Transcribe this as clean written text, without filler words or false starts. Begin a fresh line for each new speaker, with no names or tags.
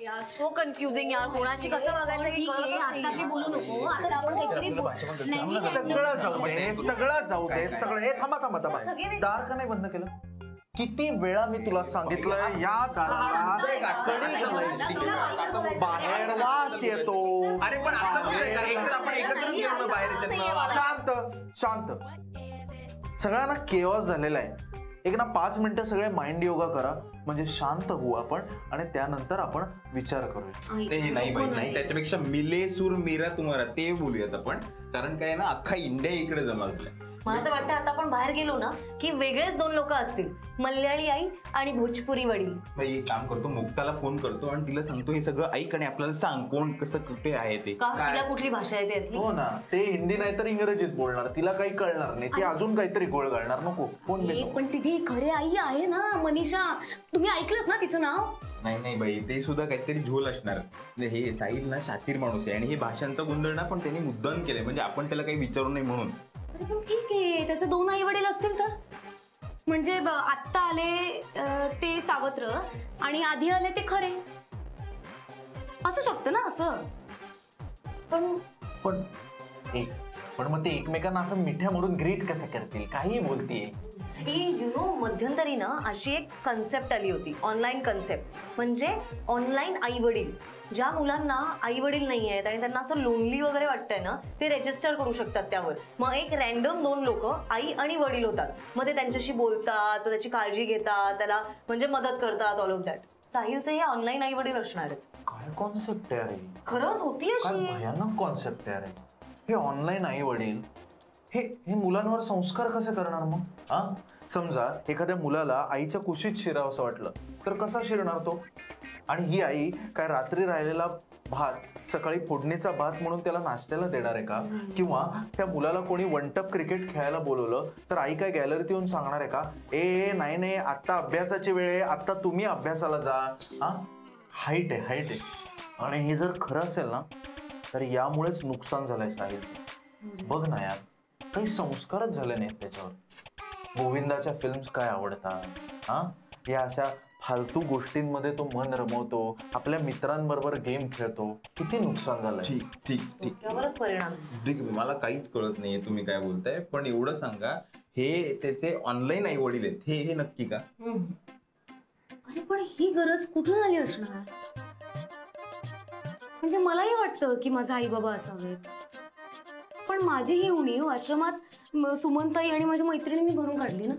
यार so confusing यार, कोणाशी कसं वागायचं हे कळतच नाही.
आता ते बोलू नको, आता आपण काहीतरी
सगळं जाऊ दे, सगळं जाऊ दे, सगळं. हे थांबा थांबा थांबा, दार का नाही बंद केलं? किती वेळा मी तुला सांगितलं या दाराला कडी घालायची, बाहेर वास येतो.
अरे पण आपण एकत्र गेलो ना बाहेर.
शांत शांत. सगळ्यांना केओस झालेला आहे. एक ना 5 मिनिटं सगळे माइंड योगा करा, म्हणजे शांत होऊ आपण आणि त्यानंतर आपण विचार करूया.
नाही बाई नाही, त्याच्यापेक्षा मिले सूर मेरा तुम्हाला ते बोलूयात आपण. कारण काय ना, अख्खा इंडिया इकडे जमा झालाय.
मला तर वाटतं आता आपण बाहेर गेलो ना की वेगळेच 2 लोक असतील, मल्याळी आई आणि भोजपुरी वडील.
भाई एक काम करतो, मुक्ताला फोन करतो आणि तिला सांगतो हे सगळं ऐक आणि आपल्याला सांग कोण कसं कुठे आहे ते.
तिला कुठली भाषा येते यातली?
हो ना, ते हिंदी नाही तर इंग्रजीत बोलणार, तिला काही कळणार नाही, ती अजून काहीतरी गोळ घालणार. नको फोन.
पण तिथे खरे आई आहे ना मनीषा, तुम्ही ऐकलंच ना तिचं नाव?
नाही बाई, ते सुद्धा काहीतरी झोल असणार. हे साहिल ना शातीर माणूस आहे आणि हे भाषांचा गोंधळ ना पण त्यांनी मुद्दाम केलंय, म्हणजे आपण त्याला काही विचारू नये म्हणून.
पण ठीक आहे, त्याचे 2 आई वडील असतील तर. म्हणजे आत्ता आले ते सावत्र आणि आधी आले ते खरे, असू शकतं ना असं.
पण पण मग ते एकमेकांना असं मिठ्या मोडून ग्रीट कसं करतील? काही बोलतीये.
यू नो, मध्यंतरी ना अशी एक कन्सेप्ट आली होती, ऑनलाईन कन्सेप्ट, म्हणजे ऑनलाईन आई वडील. ज्या मुलांना आई वडील नाही आहेत आणि त्यांना असं लोनली वगैरे वाटतंय ना, ते रजिस्टर करू शकतात त्यावर. मग एक रॅन्डम 2 लोक आई आणि वडील होतात, मग ते त्यांच्याशी बोलतात, त्याची काळजी घेतात, त्याला म्हणजे मदत करतात, ऑल ऑफ दॅट. साहिलचे हे ऑनलाईन आई वडील असणार आहेत.
काय कॉन्सेप्ट आहे?
खरंच होती अशी
भयानक कॉन्सेप्ट आहे. हे ऑनलाईन आई वडील हे मुलांवर संस्कार कसे करणार मग? हा, समजा एखाद्या मुलाला आईच्या कुशीत शिरावंसं वाटलं तर कसा शिरणार तो? आणि ही आई काय रात्री राहिलेला भात सकाळी फोडणीचा भात म्हणून त्याला नाश्त्याला देणार आहे का? किंवा त्या मुलाला कोणी 1 टप क्रिकेट खेळायला बोलवलं तर आई काय गॅलरीत येऊन सांगणार आहे का, ए नाही आता अभ्यासाची वेळ आहे, आता तुम्ही अभ्यासाला जा? हा, हाईट आहे. आणि हे जर खरं असेल ना तर यामुळेच नुकसान झालंय साहिलचं. बघ ना यार, काही संस्कारच झाले नाहीत त्याच्यावर. गोविंदाच्या फिल्म्स काय आवडतात, हा, या अशा फालतू गोष्टींमध्ये तो मन रमवतो, आपल्या मित्रांबरोबर गेम खेळतो. किती नुकसान झालंय.
ठीक
त्यावरच परिणाम.
ठीक, मला काहीच कळत नाहीये तुम्ही काय बोलताय, पण एवढं सांगा, हे त्याचे ऑनलाईन आई वडील आहेत हे नक्की का?
अरे पण ही गरज कुठून आली असणार? म्हणजे मलाही वाटतं की माझा आई बाबा असावेत, पण माझी ही उणीव आश्रमात सुमनताई आणि माझ्या मैत्रिणींनी भरून काढली ना.